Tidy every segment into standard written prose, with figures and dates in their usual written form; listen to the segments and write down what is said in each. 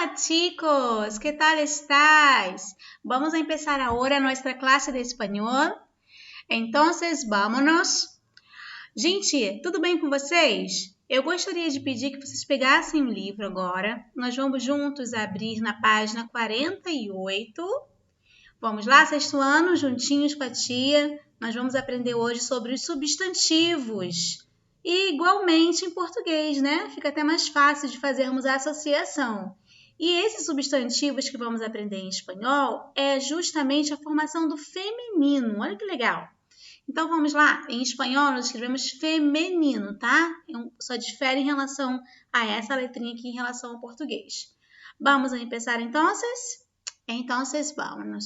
Hola chicos, ¿qué tal estás? Vamos a empezar ahora nuestra clase de espanhol. Entonces, vámonos. Gente, tudo bem com vocês? Eu gostaria de pedir que vocês pegassem o livro agora. Nós vamos juntos abrir na página 48. Vamos lá, sexto ano, juntinhos com a tia. Nós vamos aprender hoje sobre os substantivos. E igualmente em português, né? Fica até mais fácil de fazermos a associação. E esses substantivos que vamos aprender em espanhol é justamente a formação do feminino. Olha que legal! Então vamos lá, em espanhol nós escrevemos feminino, tá? Só difere em relação a essa letrinha aqui em relação ao português. Vamos a empezar entonces? Entonces, vámonos.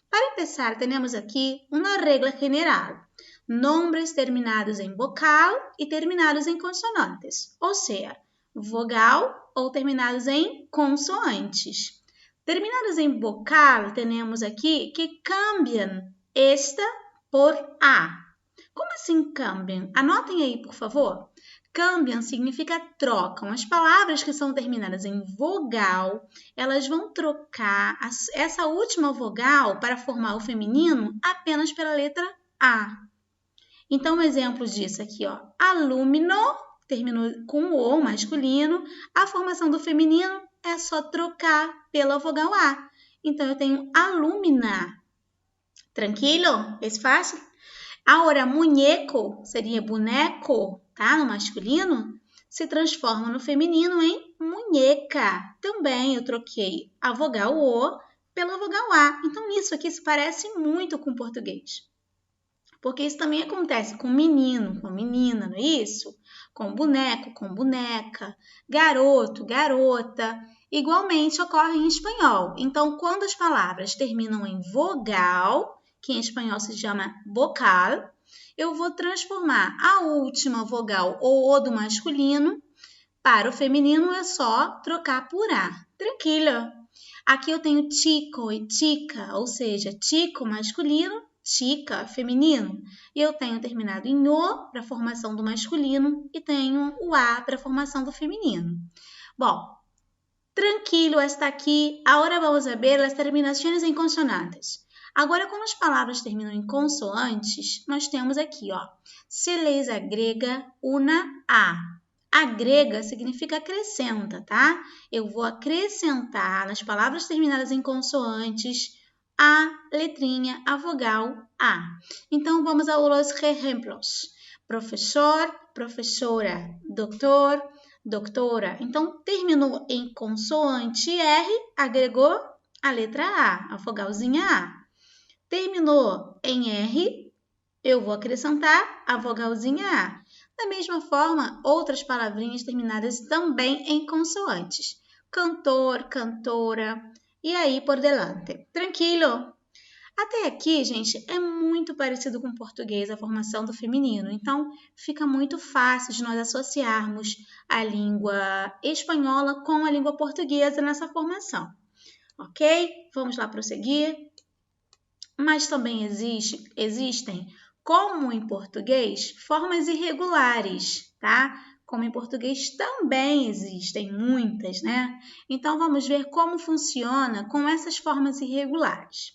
Para empezar, temos aqui uma regra general. Nombres terminados em vocal e terminados em consonantes, ou seja, vogal ou terminados em consoantes. Terminados em vocal, temos aqui que cambiam esta por a. Como assim cambiam? Anotem aí, por favor. Cambiam significa trocam. As palavras que são terminadas em vogal, elas vão trocar essa última vogal para formar o feminino apenas pela letra A. Então, um exemplo disso aqui, ó. Alumno, terminou com o masculino. A formação do feminino é só trocar pela vogal A. Então, eu tenho alumna. Tranquilo? É fácil? Agora, muñeco seria boneco, tá? No masculino, se transforma no feminino em muñeca. Também eu troquei a vogal O pela vogal A. Então, isso aqui se parece muito com o português. Porque isso também acontece com menino, com menina, não é isso? Com boneco, com boneca, garoto, garota. Igualmente ocorre em espanhol. Então, quando as palavras terminam em vogal, que em espanhol se chama vocal, eu vou transformar a última vogal ou O do masculino para o feminino, é só trocar por A. Tranquilo? Aqui eu tenho chico e chica, ou seja, chico masculino, chica feminino. E eu tenho terminado em O para a formação do masculino e tenho o A para a formação do feminino. Bom, tranquilo hasta aqui. Agora vamos ver as terminações em consonantes. Agora, quando as palavras terminam em consoantes, nós temos aqui, ó, se les agrega una A. Agrega significa acrescenta, tá? Eu vou acrescentar nas palavras terminadas em consoantes a letrinha, a vogal A. Então, vamos aos exemplos. Professor, professora, doutor, doutora. Então, terminou em consoante R, agregou a letra A, a vogalzinha A. Terminou em R, eu vou acrescentar a vogalzinha A. Da mesma forma, outras palavrinhas terminadas também em consoantes. Cantor, cantora, e aí por delante. Tranquilo? Até aqui, gente, é muito parecido com o português, a formação do feminino. Então, fica muito fácil de nós associarmos a língua espanhola com a língua portuguesa nessa formação. Ok? Vamos lá prosseguir. Mas também existem, como em português, formas irregulares, tá? Como em português também existem muitas, né? Então, vamos ver como funciona com essas formas irregulares.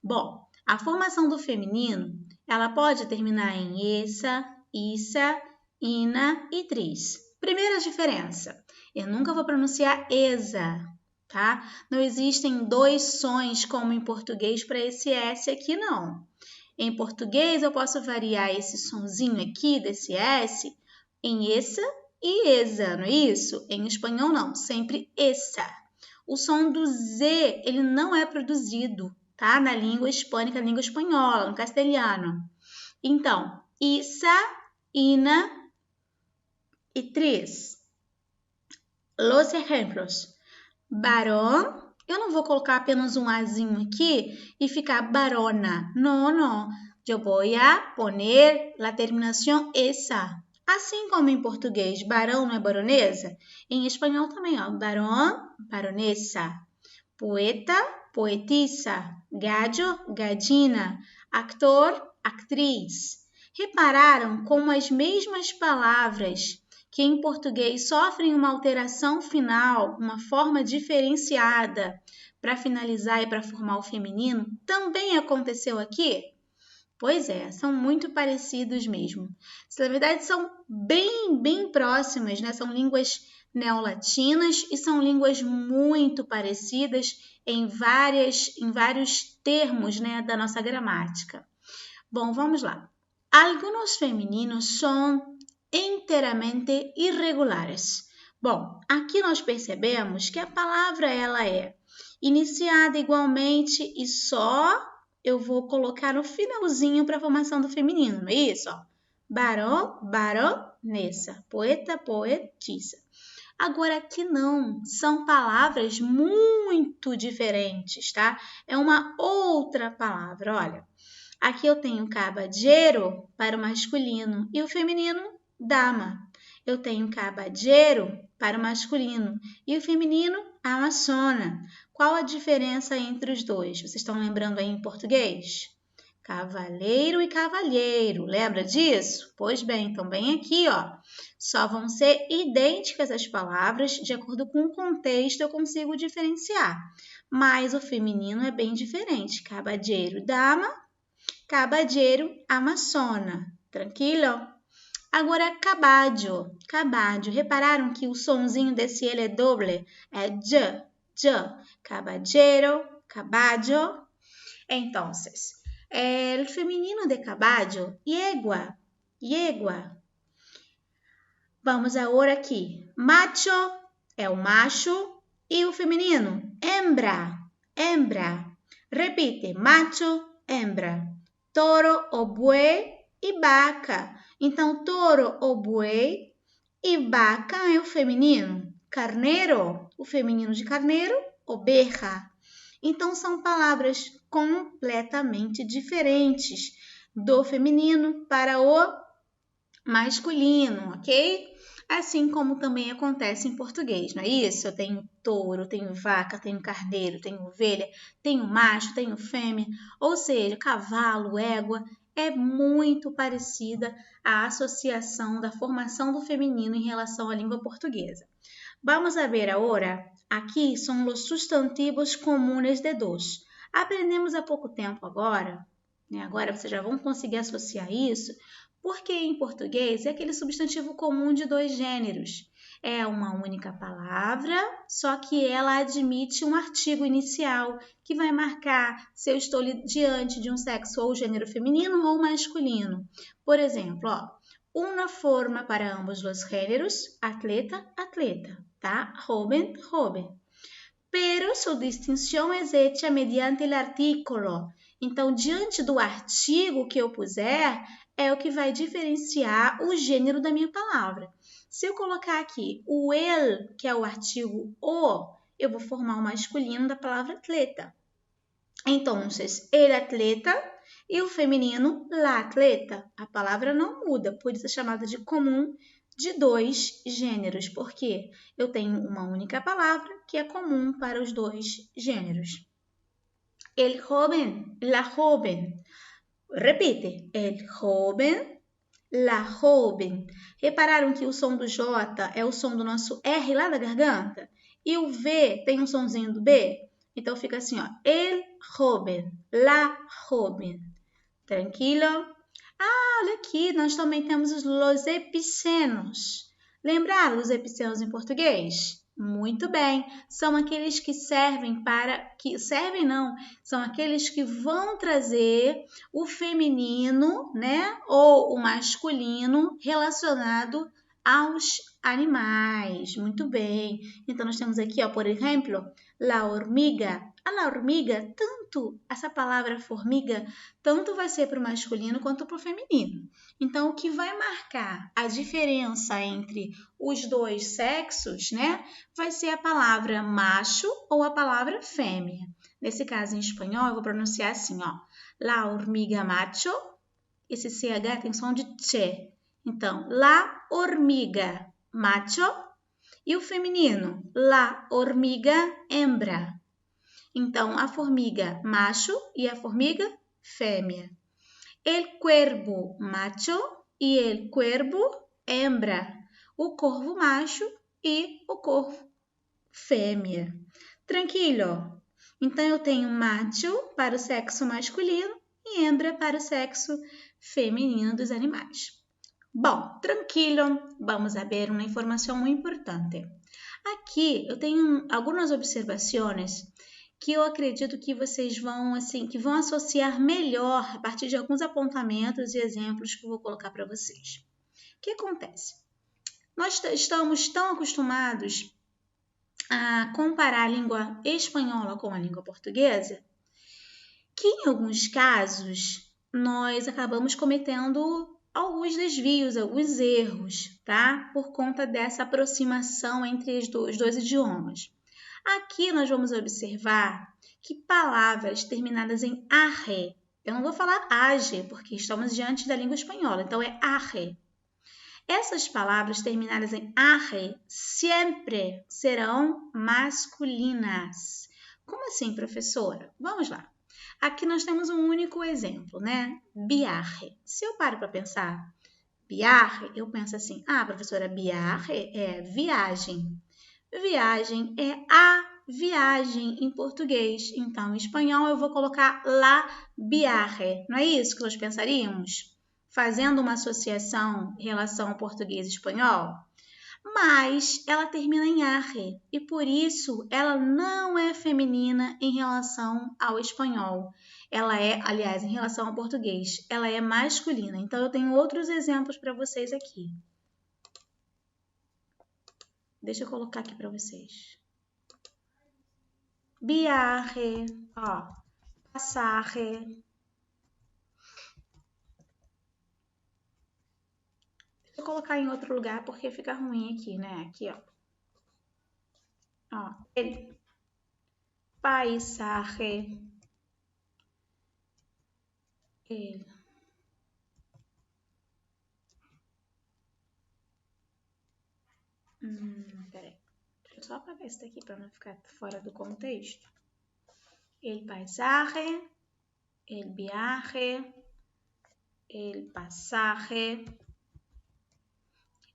Bom, a formação do feminino, ela pode terminar em essa, issa, ina e tris. Primeira diferença, eu nunca vou pronunciar esa, tá? Não existem dois sons como em português para esse S aqui, não. Em português, eu posso variar esse sonzinho aqui desse S em essa e esa, não é isso? Em espanhol, não, sempre essa. O som do Z, ele não é produzido, tá? Na língua hispânica, na língua espanhola, no castelhano. Então, issa, ina e tris. Los ejemplos. Barón, eu não vou colocar apenas um azinho aqui e ficar barona. Não, não. Eu vou a poner la terminación esa. Assim como em português, barão não é baronesa, em espanhol também, ó. Barón, baronesa. Poeta, poetisa. Gallo, gallina. Actor, actriz. Repararam como as mesmas palavras que em português sofrem uma alteração final, uma forma diferenciada para finalizar e para formar o feminino, também aconteceu aqui? Pois é, são muito parecidos mesmo. Na verdade, são bem próximas, né? São línguas neolatinas e são línguas muito parecidas em vários termos, né, da nossa gramática. Bom, vamos lá. Alguns femininos são inteiramente irregulares. Bom, aqui nós percebemos que a palavra ela é iniciada igualmente e só eu vou colocar no finalzinho para a formação do feminino, não é isso? Ó. Barão, baronessa, poeta, poetisa. Agora aqui não, são palavras muito diferentes, tá? É uma outra palavra, olha. Aqui eu tenho caballero para o masculino e o feminino, dama. Eu tenho caballero para o masculino e o feminino, amazona. Qual a diferença entre os dois? Vocês estão lembrando aí em português? Cavaleiro e cavalheiro, lembra disso? Pois bem, então bem aqui, ó. Só vão ser idênticas as palavras, de acordo com o contexto eu consigo diferenciar. Mas o feminino é bem diferente. Caballero, dama, caballero, amazona. Tranquilo? Agora, caballo. Caballo. Repararam que o sonzinho desse ele é doble? É j. Caballero, caballo. Então, el feminino de caballo, yegua. Vamos agora aqui. Macho é o macho e o feminino, hembra. Repite, macho, hembra. Toro ou buey e vaca. Então, touro ou buey e vaca é o feminino. Carneiro, o feminino de carneiro, oveja. Então, são palavras completamente diferentes do feminino para o masculino, ok? Assim como também acontece em português, não é isso? Eu tenho touro, tenho vaca, tenho carneiro, tenho ovelha, tenho macho, tenho fêmea, ou seja, cavalo, égua, é muito parecida a associação da formação do feminino em relação à língua portuguesa. Vamos a ver agora, aqui são os substantivos comuns de dos. Aprendemos há pouco tempo agora, né? Agora vocês já vão conseguir associar isso, porque em português é aquele substantivo comum de dois gêneros. É uma única palavra, só que ela admite um artigo inicial que vai marcar se eu estou diante de um sexo ou gênero feminino ou masculino. Por exemplo, ó, uma forma para ambos os gêneros, atleta, tá? Joven. Pero su distinción es hecha mediante el artículo. Então, diante do artigo que eu puser, é o que vai diferenciar o gênero da minha palavra. Se eu colocar aqui o el, que é o artigo o, eu vou formar o masculino da palavra atleta. Então, el atleta e o feminino, la atleta. A palavra não muda, por isso é chamada de comum de dois gêneros, porque eu tenho uma única palavra que é comum para os dois gêneros. El joven, la joven. Repite, el joven, la joven. Repararam que o som do J é o som do nosso R lá da garganta? E o V tem um sonzinho do B? Então fica assim, ó, el joven, la joven. Tranquilo? Olha aqui, nós também temos os los epicenos. Lembraram os epicenos em português? Muito bem, são aqueles que servem são aqueles que vão trazer o feminino, né, ou o masculino relacionado aos animais. Muito bem. Então nós temos aqui, ó, por exemplo, la hormiga. A hormiga, essa palavra formiga, tanto vai ser para o masculino quanto para o feminino. Então, o que vai marcar a diferença entre os dois sexos, né, vai ser a palavra macho ou a palavra fêmea. Nesse caso, em espanhol, eu vou pronunciar assim, ó, la hormiga macho, esse CH tem som de che. Então, la hormiga macho e o feminino, la hormiga hembra. Então, a formiga macho e a formiga fêmea. El cuervo macho e el cuervo hembra. o corvo macho e o corvo fêmea. Tranquilo? Então, eu tenho macho para o sexo masculino e hembra para o sexo feminino dos animais. Bom, tranquilo, vamos a ver uma informação muito importante. Aqui eu tenho algumas observações que eu acredito que vocês vão associar melhor a partir de alguns apontamentos e exemplos que eu vou colocar para vocês. O que acontece? Nós estamos tão acostumados a comparar a língua espanhola com a língua portuguesa que em alguns casos nós acabamos cometendo alguns desvios, alguns erros, tá? Por conta dessa aproximação entre os dois idiomas. Aqui nós vamos observar que palavras terminadas em arre, eu não vou falar age, porque estamos diante da língua espanhola, então é arre. Essas palavras terminadas em arre sempre serão masculinas. Como assim, professora? Vamos lá. Aqui nós temos um único exemplo, né? Viaje. Se eu paro para pensar viaje, eu penso assim, professora, viaje é viagem. Viagem é a viagem em português. Então, em espanhol, eu vou colocar la viaje. Não é isso que nós pensaríamos? Fazendo uma associação em relação ao português e espanhol? Mas ela termina em arre e por isso ela não é feminina em relação ao espanhol. Ela é, aliás, em relação ao português, ela é masculina. Então, eu tenho outros exemplos para vocês aqui. Deixa eu colocar aqui para vocês. Viaje, pasaje. Deixa eu colocar em outro lugar porque fica ruim aqui, né? Aqui, el paisaje. Peraí. Deixa eu só apagar isso daqui para não ficar fora do contexto. El paisaje, el viaje, el pasaje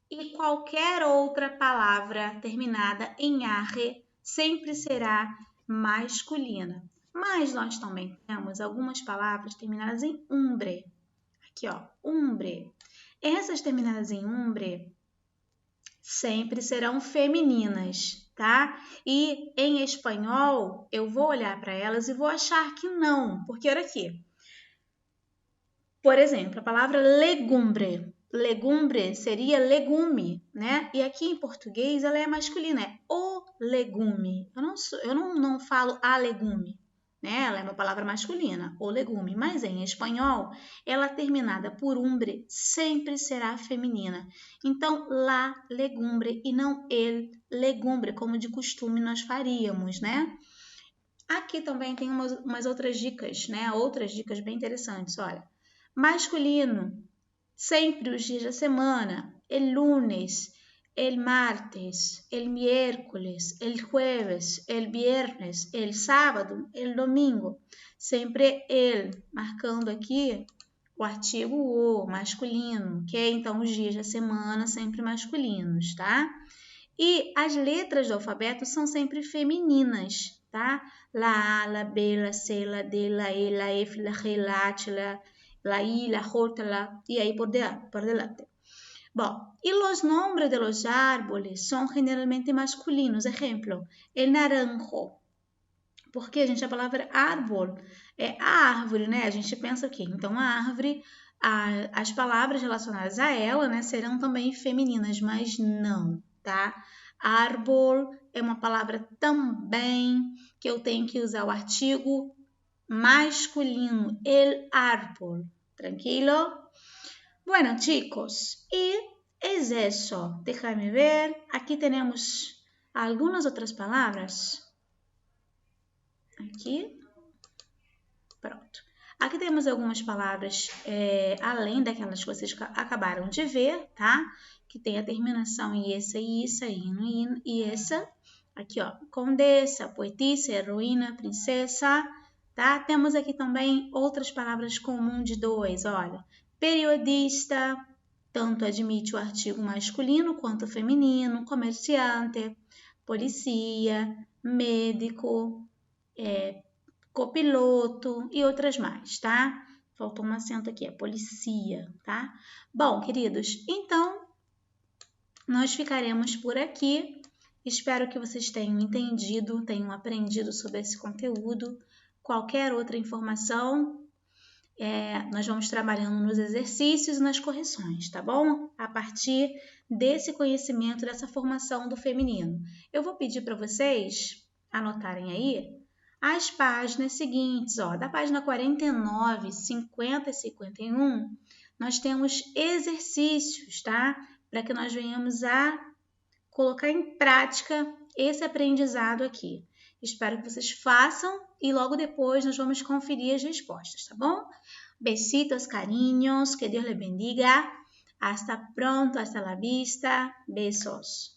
e qualquer outra palavra terminada em arre sempre será masculina. Mas nós também temos algumas palavras terminadas em umbre. Aqui, umbre. Essas terminadas em umbre sempre serão femininas, tá? E em espanhol, eu vou olhar para elas e vou achar que não, porque olha aqui. Por exemplo, a palavra legumbre. Legumbre seria legume, né? E aqui em português ela é masculina, é o legume. Eu não falo a legume, né? Ela é uma palavra masculina, o legume. Mas em espanhol, ela terminada por umbre sempre será feminina. Então, la legumbre e não el legumbre, como de costume nós faríamos, né? Aqui também tem umas outras dicas, né? Outras dicas bem interessantes, olha. Masculino, sempre os dias da semana, el lunes, el martes, el miércoles, el jueves, el viernes, el sábado, el domingo. Sempre el, marcando aqui o artigo o, masculino, ok? Então, os dias da semana sempre masculinos, tá? E as letras do alfabeto são sempre femininas, tá? La A, la B, la C, la D, la E, la F, la G, la H, la I, la J, y ahí por delante. Bom, y los nombres de los árboles son generalmente masculinos. Ejemplo, el naranjo. Porque, gente, a palavra árbol é a árvore, né? A gente pensa o quê? Então, a árvore, as palavras relacionadas a ela, né, serão também femininas, mas não, tá? Árbol é uma palavra também que eu tenho que usar o artigo masculino, el árbol. ¿Tranquilo? Bueno, chicos, y es eso. Déjame ver. Aquí tenemos algunas otras palabras. Aqui. Pronto. Aqui temos algumas palavras além daquelas que vocês acabaram de ver, tá? Que tem a terminação em essa, ino, e essa. Aqui, condessa, poetisa, heroína, princesa. Tá? Temos aqui também outras palavras comuns de dois, olha. Periodista, tanto admite o artigo masculino quanto feminino, comerciante, policia, médico, copiloto e outras mais, tá? Faltou um acento aqui, é policia, tá? Bom, queridos, então nós ficaremos por aqui. Espero que vocês tenham entendido, tenham aprendido sobre esse conteúdo. Qualquer outra informação, nós vamos trabalhando nos exercícios e nas correções, tá bom? A partir desse conhecimento, dessa formação do feminino. Eu vou pedir para vocês anotarem aí as páginas seguintes, ó, da página 49, 50 e 51, nós temos exercícios, tá? Para que nós venhamos a colocar em prática esse aprendizado aqui. Espero que vocês façam e logo depois nós vamos conferir as respostas, tá bom? Besitos, cariños, que Deus les bendiga. Hasta pronto, hasta la vista. Besos.